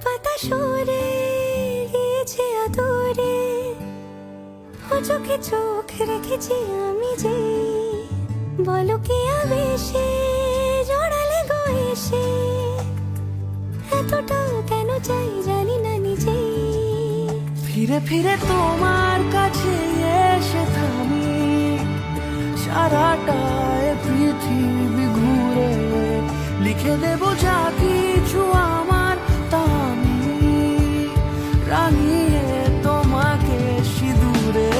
পাতা সরে গিয়েছে আদরে, ও চোখে চোখ রেখেছি আমি যে, বলো কি আবেশে জড়ালে গো এসে, এতটা কেন চাই জানি না নিজে। ফিরে ফিরে তোমার কাছে এসে থামি, সারাটায় পৃথিবী ঘুরে লিখে দেব যা কিছু আমার, তা আমি রাঙিয়ে তোমাকে সিঁদুরে।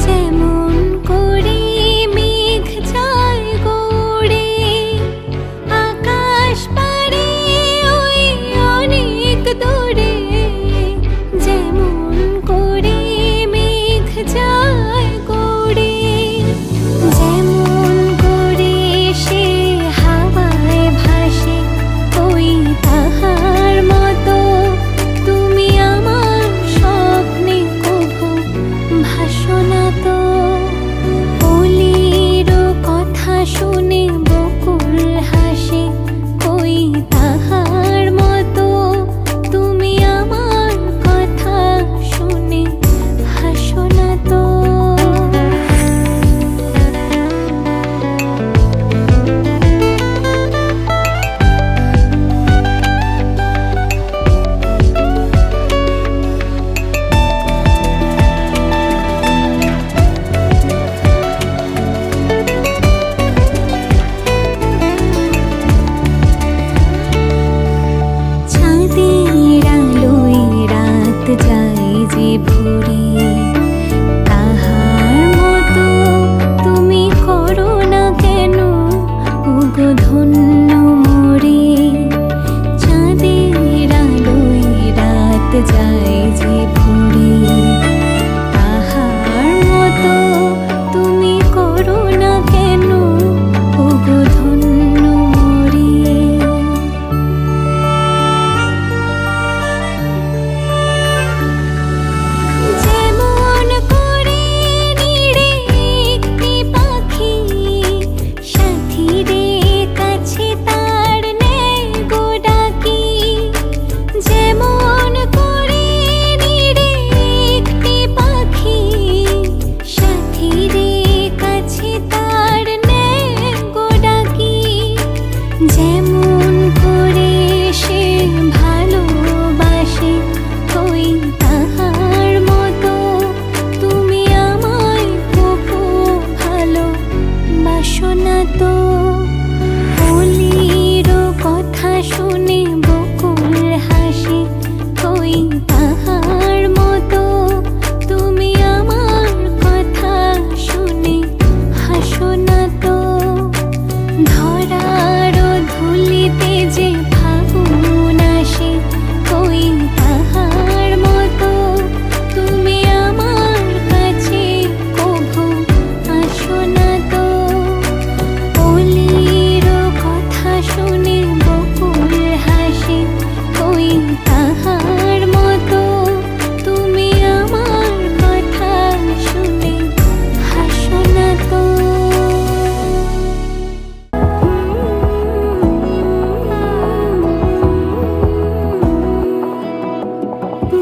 যেমন করে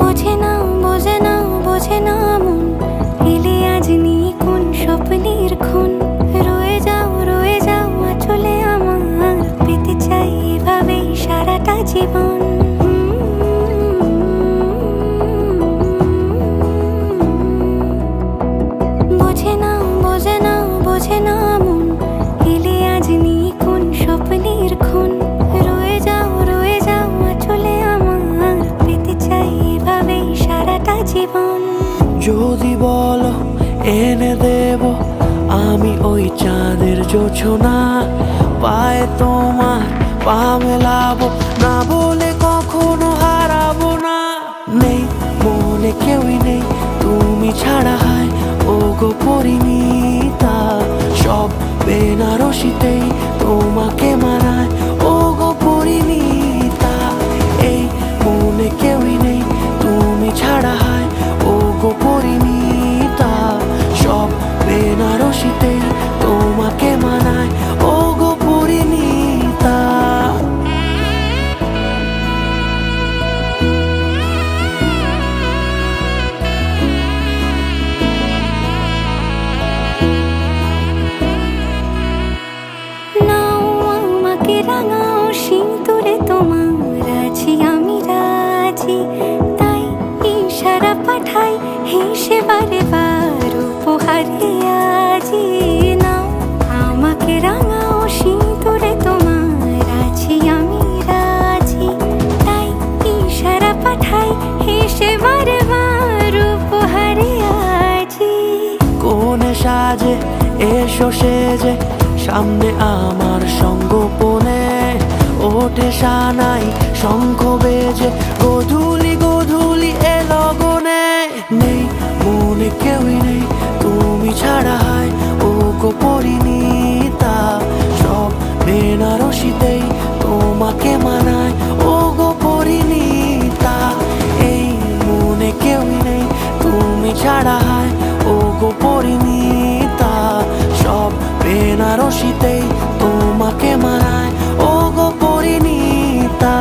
বোঝে না বোঝে না বোঝে না মন এলে আজ নিয়ে কোন স্বপ্নের খুন রয়ে যাও চলে আমার পেতে চাই এভাবেই সারাটা জীবন বোঝে না বোঝে না বোঝে না মন এলে আজ নিয়ে কোন স্বপ্নের খুন রয়ে যাও চলে আমার পেতে চাই এভাবেই সারাটা জীবন যদি বলো এনে দেব আমি ওই চাঁদের জোছনা পায়ে তোমার পা মেলাবো না বলে কখনো হারাবো না নেই মনে কেউই নেই তুমি ছাড়া হয় ও গো পরিণীতা সব বেনারসিতেই তোমাকে মানায় ও গো পরিণীতা এই মনে কেউই নেই তুমি ছাড়া হয় ও গো পরিণীতা সব বেনারসিতেই তোমাকে মানায় ও গো পরিণীতা নাও আমাকে রাঙাও সিঁদুরে তোমার আছি আমি রাজি তাই ইশারা পাঠাই হেসে বারে বার উপহারে আজি নাও আমাকে রাঙাও সিঁদুরে তোমার আছি আমি রাজি তাই ইশারা পাঠাই হেসে বারে বার উপহারে আজি কোনে সাজে এসো সেজে সামনে আমার সঙ্গোপনে ওঠে সানাই শঙ্খ বেজে গধূলি গধূলি এ লগনে নেই মনে কেউই নেই তুমি ছাড়া হয় ও গো পরিণীতা সব বেনারসিতেই তোমাকে মানায় ও গো পরিণীতা এই মনে কেউই নেই তুমি ছাড়া হয় ও গো পরিণীতা সব বেনারসিতেই তোমাকে মানায় ও গো পরিণীতা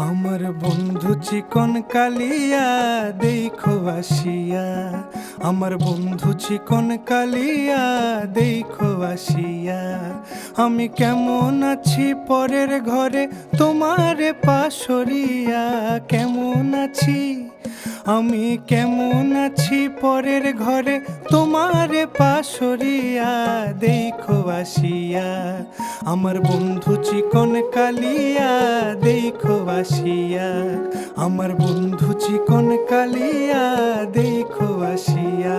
আমার বন্ধু চিকন কালিয়া দেখো আসিয়া আমার বন্ধু চিকন কালিয়া দেখো আসিয়া আমি কেমন আছি পরের ঘরে তোমারে পাশরিয়া কেমন আছি আমি কেমন আছি পরের ঘরে তোমারে পাশরিয়া দেখো আসিয়া আমার বন্ধু চিকন কালিয়া দেখো আসিয়া আমার বন্ধু চিকন কালিয়া দেখো আসিয়া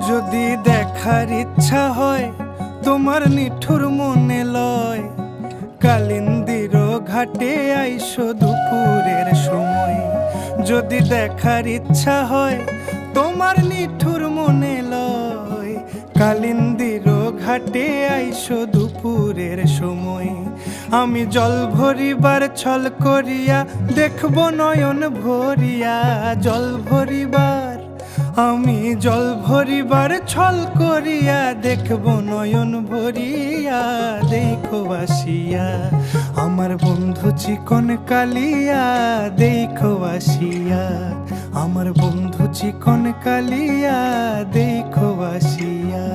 যদি দেখার ইচ্ছা হয় তোমার নিঠুর মনে লয় কালিন্দির ঘাটে আইসো দুপুরের সময় যদি দেখার ইচ্ছা হয় তোমার নিঠুর মনে লয় কালিন্দির ঘাটে আইসো দুপুরের সময় আমি জল ভরিবার ছল করিয়া দেখব নয়ন ভরিয়া জল ভরিবার আমি জল ভরিবার ছল করিয়া দেখব নয়ন ভরিয়া দেখো আসিয়া আমার বন্ধু চিকন কালিয়া দেখো আসিয়া আমার বন্ধু চিকন কালিয়া দেখো আসিয়া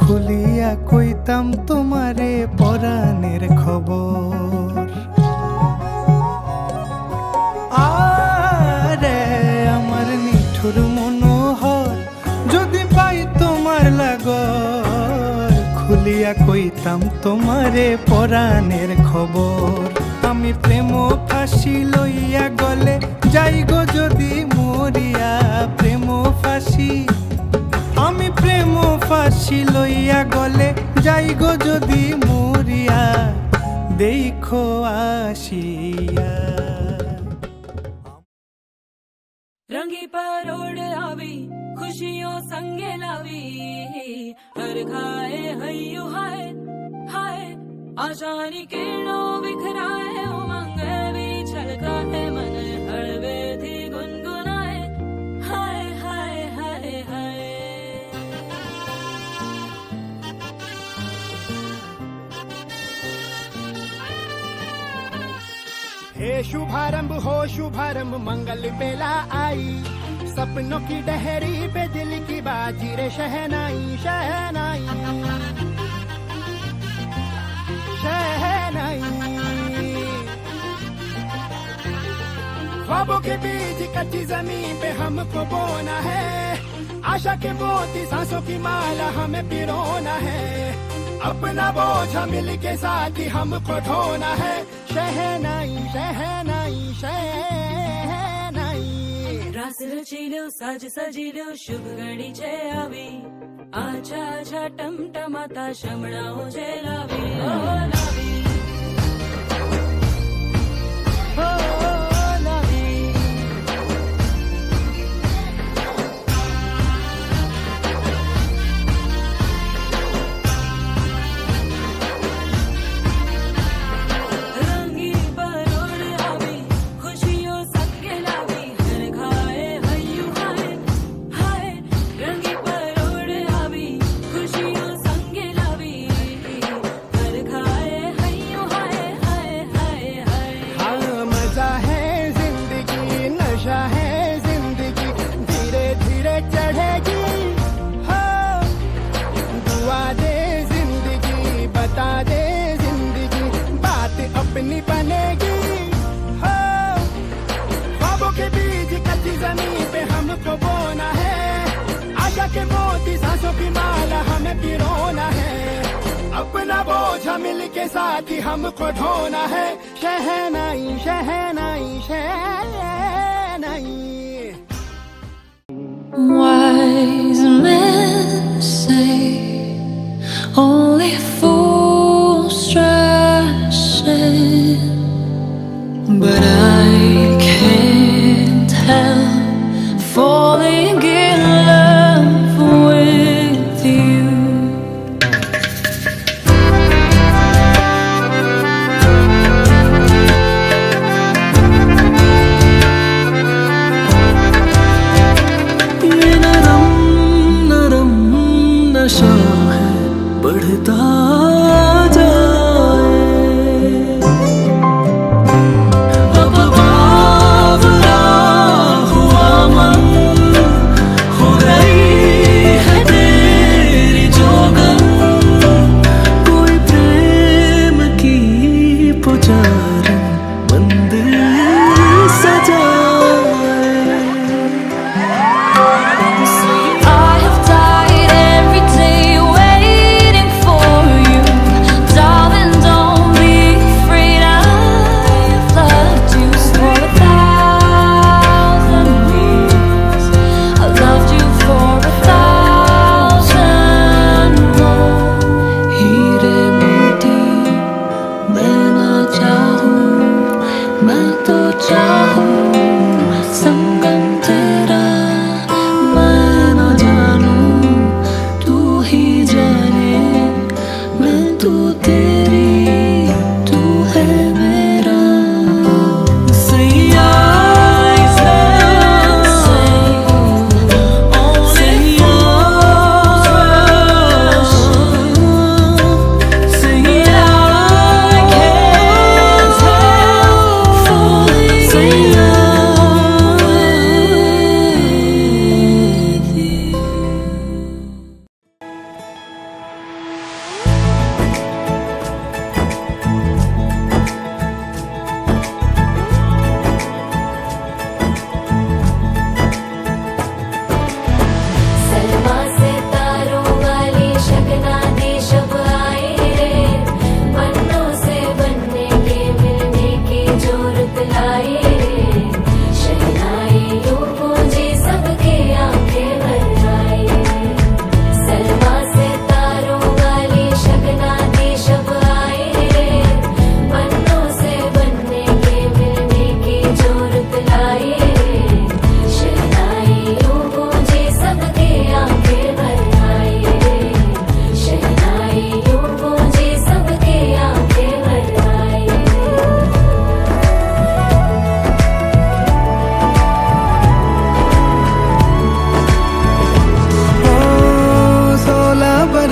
খুলিয়া কইতাম তোমারে পরাণের খবর। আরে আমার নিঠুর মনোহর, যদি পাই তোমার লাগর, খুলিয়া কইতাম তোমারে পরাণের খবর। আমি প্রেম ফাঁসি লইয়া গলে যাই গো যদি মরিয়া, প্রেম ফাঁসি, আমি প্রেম ফাঁসি লইয়া গলে যাই গো যদি মরিয়া, দেখো আসিয়া। रंगी पर ओढ़ आवी खुशियों संगे लावी, हर खाए हयू हाय हाय, आशानी किरणों बिखराए, उमंग भी छलका है मन, हड़वे थी गुनगुनाए, हाय हाय हाय हाय। हे शुभारंभ हो शुभारंभ, मंगल बेला आई, सपनों की डहरी पे दिल की बाजी रे शहनाई शहनाई शहनाई। ख्वाबों के बीज कच्ची जमीन पे हमको बोना है, आशा के मोती सांसों की माला हमें पिरोना है, अपना बोझा मिल के साथ ही हमको ढोना है, शहनाई शहनाई शहनाई। रास रचिलो साज सजिलो शुभ घड़ी छे आवी, आछा आछा टमटमाता शमणाओ छे लावी, ओ लावी ओ लावी। रंगी परोड़ आवी खुशियों संगे लावी, हर खाए हयू हाय हाय, रंगी परोड़ आवी खुशियों संगे लावी, हर खाए हयू हाय हाय हाय हाय। हाँ मजा है जिंदगी, नशा है जिंदगी, धीरे धीरे चढ़ेगी, हाँ दुआ दे जिंदगी, बता दे जिंदगी, बात अपनी बनेगी, हाँ ख्वाबों के बीज कच्ची जमीन पे हमको बोना है, आशा के मोती सांसों की माला हमें पिरोना है, अपना बोझा मिल के साथ ही हमको ढोना है, शहनाई शहनाई शहनाई। Wise men say only fools rush in, but I can't help falling in love with you. ये नरम नरम नशा है बढ़ता जाए, अब बावरा हुआ मन, हो गई है तेरी जोगन, कोई प्रेम की पुजारी मंदिर सजाए। I have died every day waiting for you,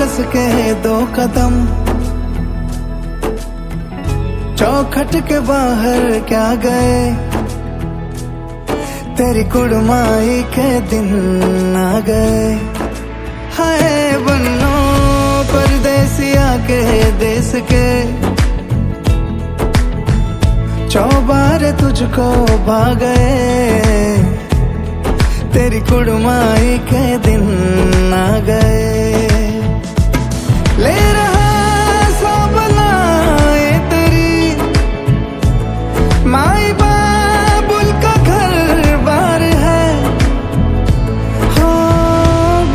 बरस के 2 कदम, चौखट के बाहर क्या गए, तेरी कुड़माई के दिन आ गए। हाय बन्नो परदेसिया के देश के, चौबार तुझको भा गए, तेरी कुड़माई के दिन आ गए। ले रहा सब लाए तेरी माई बाबुल का घर बार है, हो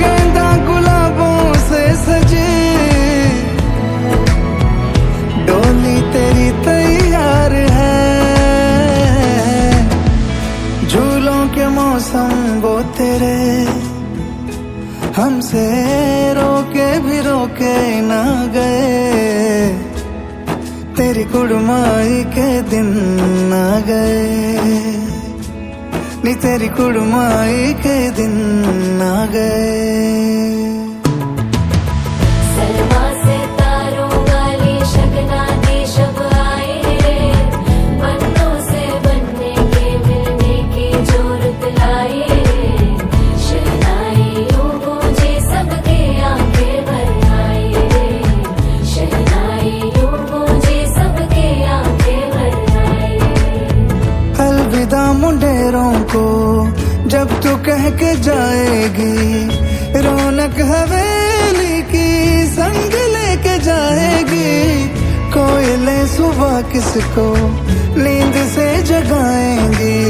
गेंदा गुलाबों से सजे, डोली तेरी तैयार है। झूलों के मौसम वो तेरे, हमसे रोके भी रोके ना गए, तेरी कुड़माई के दिन आ गए, नी तेरी कुड़माई के दिन आ गए। सलमा से तारों वाली शगना दी शब आए, बन्नों से बनने के मिलने की जोरत लाए, शहनाइयों गूंजे सबके आंखें भर आए, शहनाइयों गूंजे सबके आंखें भर आए। अलविदा मुंडेरों को जब तू कह के जाएगी, रौनक हवेली की संग लेके जाएगी। कोयले सुबह किसको नींद से जगाएंगी,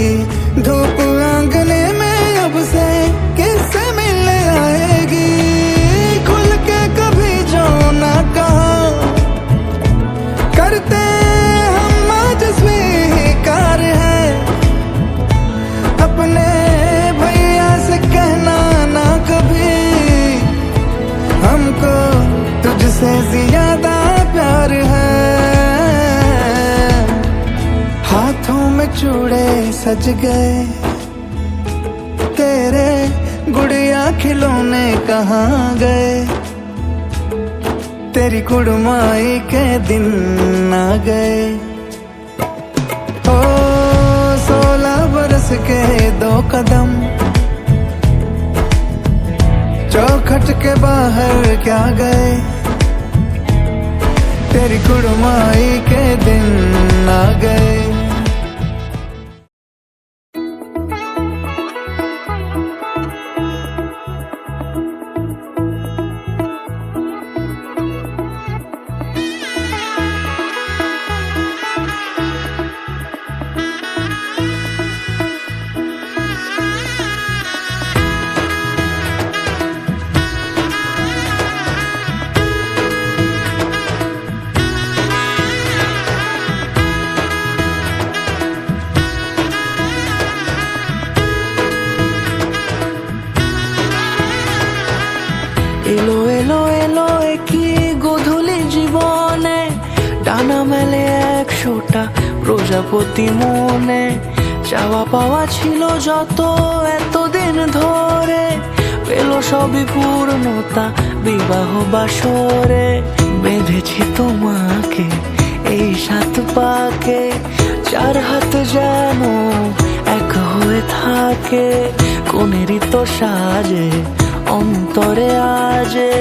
धूप आंगने में अब से किससे मिलने आएगी। खुल के कभी जो ना कहा करते हम आज स्वीकार है, अपने भैया से कहना ना कभी, हमको तुझसे ज्यादा प्यार है। हाथों में चूड़े सज गए, तेरे गुड़िया खिलौने कहाँ गए, तेरी कुड़माई के दिन आ गए। ओ 16 बरस के 2 कदम, चौखट के बाहर क्या गए, तेरी कुड़माई के दिन आ गए। এলো এলো এলো একই গধূলি জীবনে, ডানা মেলে 100টা প্রজাপতি মনে। চাওয়া পাওয়া ছিল যত এতদিন ধরে, পেল সবই পূর্ণতা বিবাহ বাসরে। বেঁধেছি তোমাকে এই 7 পাকে, 4 হাত যেন এক হয়ে থাকে। কোনেরই তো সাজে অন্তরে আজে,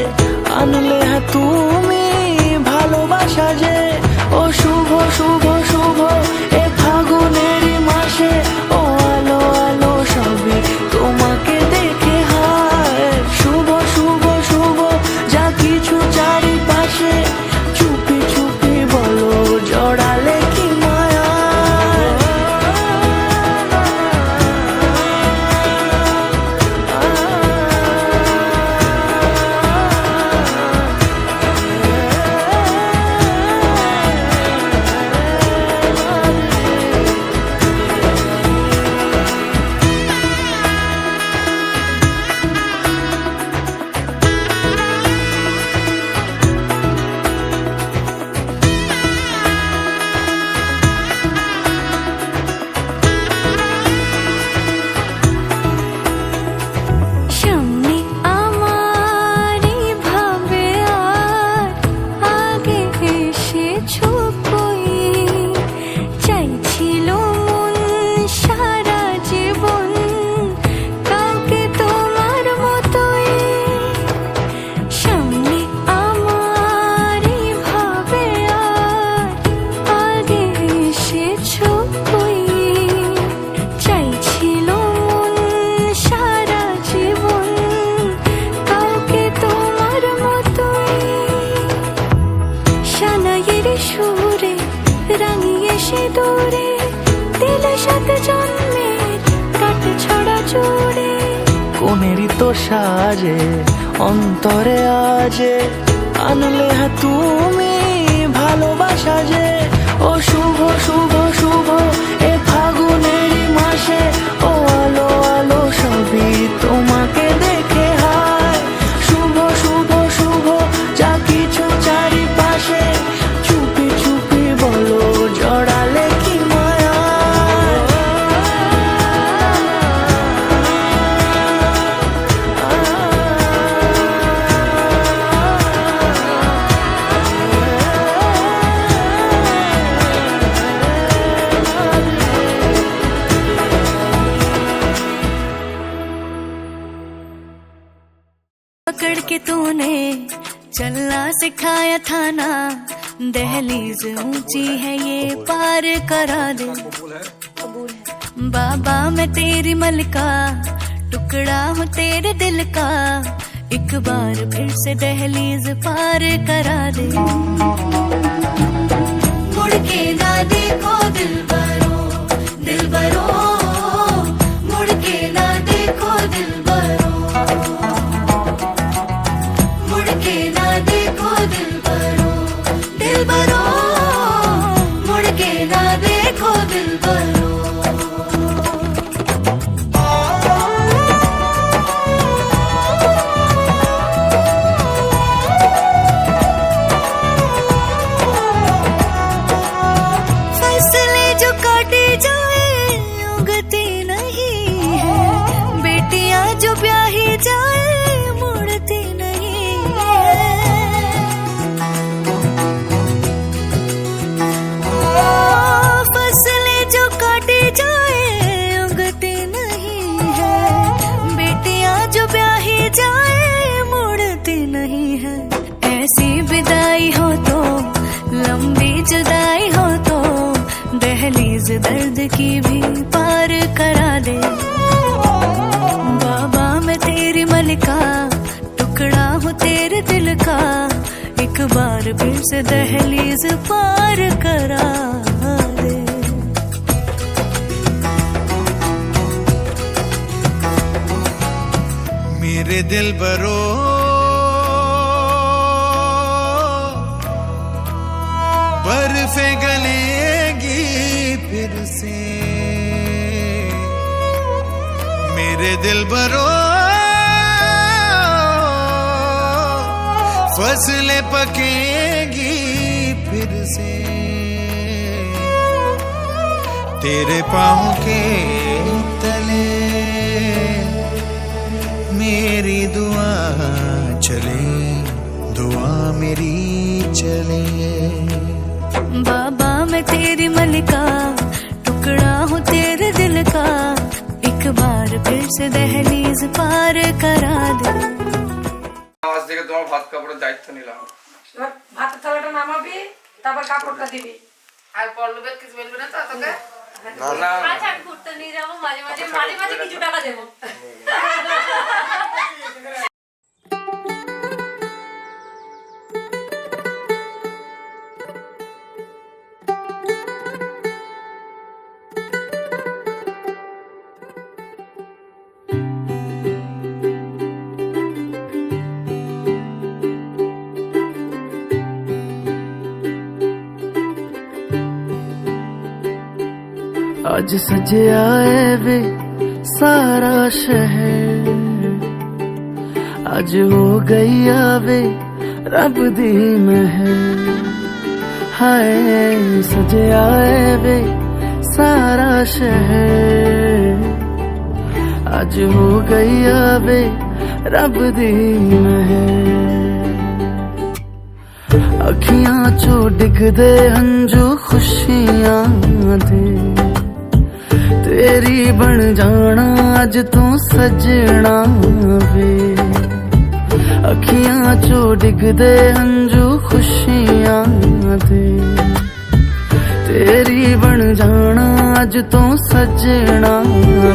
আনলে হ্যাঁ তুমি ভালোবাসা যে। ও শুভ শুভ শুভ এ ফাগুনেরই মাসে, ও আলো আলো সবই তোমাকে দেখে হায়। শুভ শুভ শুভ যা কিছু চারিপাশে, চুপি চুপি বলো জড়ালে কি মায়া। সাজে অন্তরে আজে আনলে হ্যাঁ তুমি ভালোবাসা যে ও শুভ শুভ শুভ এ ফাগুনেরই মাসে ও আলো আলো সবই তোমাকে দেখে হায় শুভ শুভ শুভ যা কিছু চারিপাশে চুপি চুপি বলো জড়ালে কি মায়া पकड़ के तूने चलना सिखाया था ना दहलीज ऊंची है ये पार करा दे बाबा मैं तेरी मलका टुकड़ा हूँ तेरे दिल का एक बार फिर से दहलीज पार करा दे मुड़ के ना देखो दिल बरो मुड़ के ना देखो दिल बरो मुड़ के ना देखो दिल बरो मुड़ के ना देखो दिल बरो फैसले जो काटे जाए उगती नहीं है बेटियां जो ब्याही जाए मुड़ती नहीं है फसलें जो काटे जाए उगती नहीं है बेटियां जो ब्याही जाए मुड़ती नहीं है ऐसी विदाई हो तो लंबी जुदाई हो तो दहलीज दर्द की भी पार करा दे बाबा मैं तेरी मलिका टुकड़ा हूँ तेरे दिल का एक बार फिर से दहलीज पार करा दे मेरे दिल बरो बर्फे गलेगी फिर से मेरे दिल बरो फसलें पकेगी फिर से तेरे पाँव के तले मेरी दुआ चले दुआ मेरी चले बाबा मैं तेरी मलिका टुकड़ा हूँ तेरे दिल का एक बार फिर से दहलीज पार करा दे আজ থেকে তোমার ভাত কাপড়ের দায়িত্ব নিলাম এবার ভাতের থালাটা নামাবি তারপর কাপড়টা দিবি আর পল্লবের কিছু বলবে না তো তোকে না আচ্ছা আমি ঘুরতে নিয়ে যাবো মাঝে মাঝে কিছু টাকা দেবো आज सजया है वे सारा शहर आज हो गई आवे रब दी महर हाय सजया है वे सारा शहर आज हो गई आवे रब दी महर अखियां चो डिगदे हंजू खुशियां दे तेरी बन जाना अज तू सजना वे अखियां चो डिगदे हंजू खुशियां दे तेरी बन जाना अज तू सजना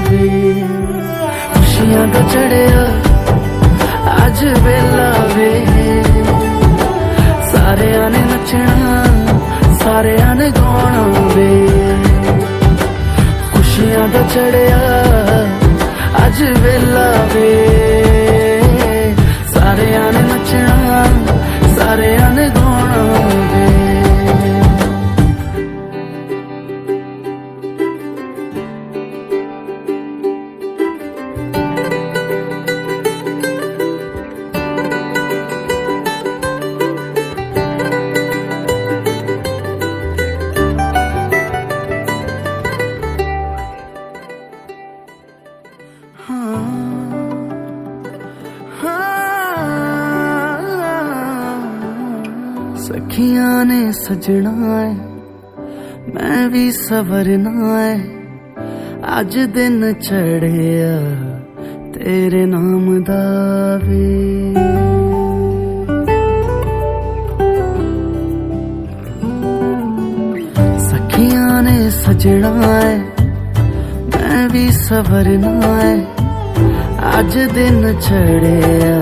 वे खुशियां दा चढ़िया अज वेला वे सारे ने नचना सारे ने गाना वे खुशियां दा चढ़िया अज वेला वे सखियां ने सजना है मैं भी सवरना है अज दिन चढ़िया तेरे नाम दा वे सखियां ने सजना है मैं भी सवरना है अज दिन चढ़िया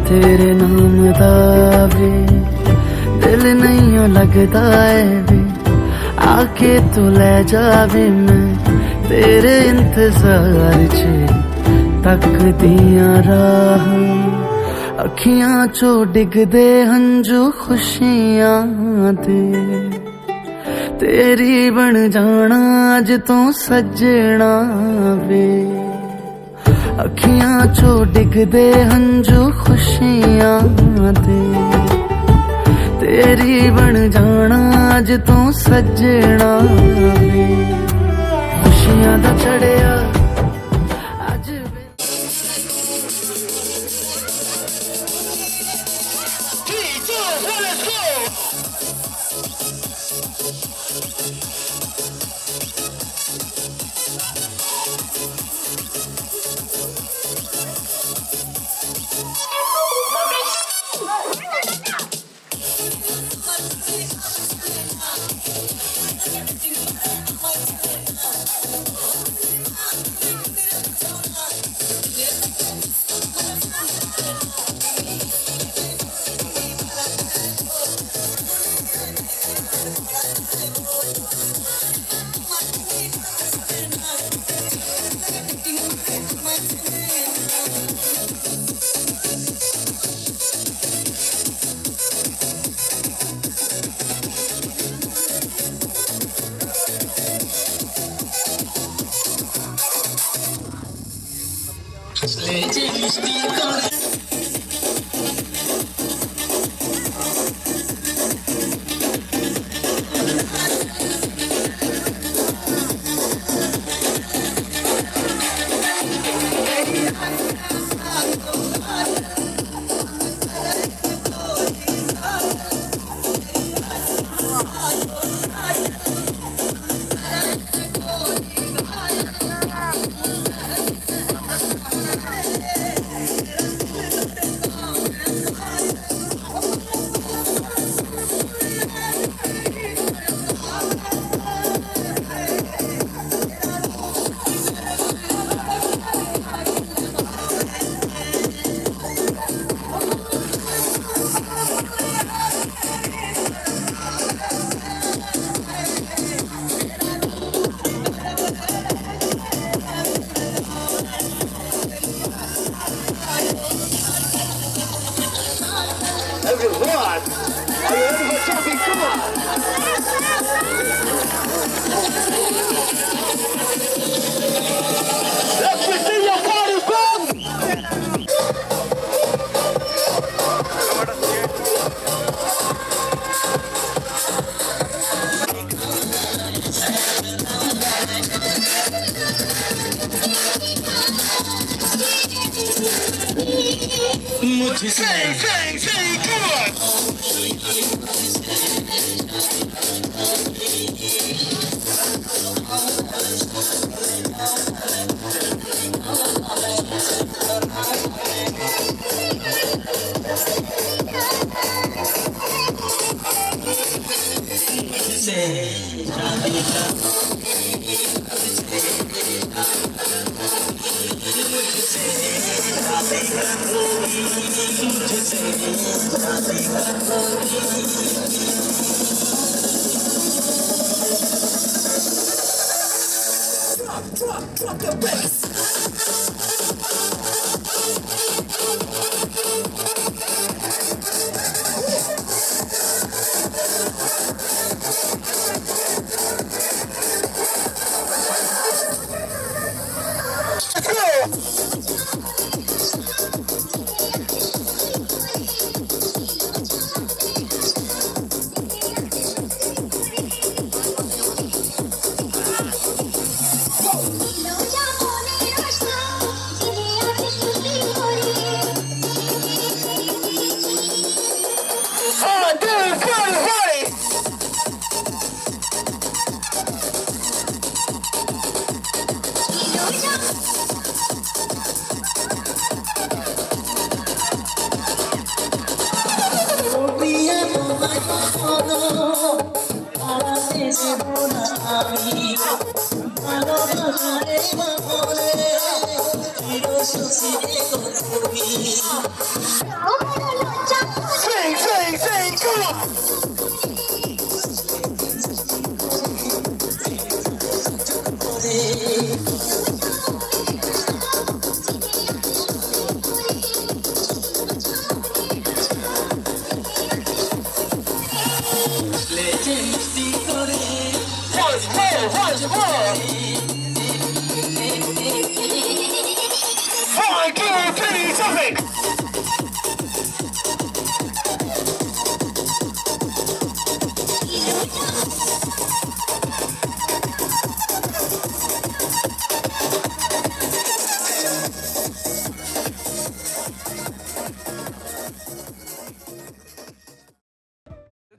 तेरे नाम दा वे दिल नहीं लगता है वे आके तू ले जावे मैं तेरे इंतजार च तक दिया राह अखियां चो डिगदे हंजू खुशियां दे तेरी बन जाना अज तो सजना वे अखियां चो डिगदे हंजू खुशियां दे तेरी बन जाना अज तू सजना वे खुशियां दा चढ़िया अज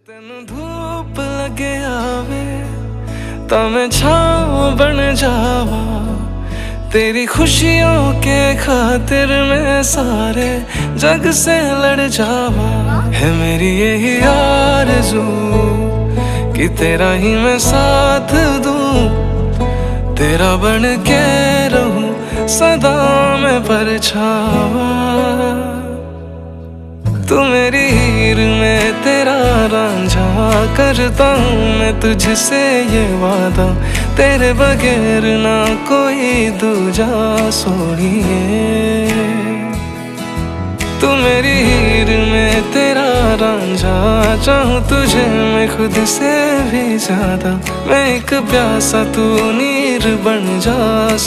ਤੈਨੂੰ ਧੂਪ ਲੱਗੇ ਆਵੇ ਤਾਂ मैं छाँव बन जावा तेरी खुशियों के खातिर मैं सारे जग से लड़ जावा है मेरी यही आरज़ू कि तेरा ही मैं साथ दूं तेरा बन के रहूं सदा मैं परछावा तू मेरी हीर में तेरा रांझा करता हूँ मैं तुझसे ये वादा तेरे बगैर ना कोई दूजा सोनिए तू मेरी हीर में तेरा रांझा चाहूँ तुझे मैं खुद से भी ज्यादा मैं एक प्यासा तू नीर बन जा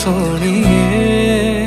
सोनिए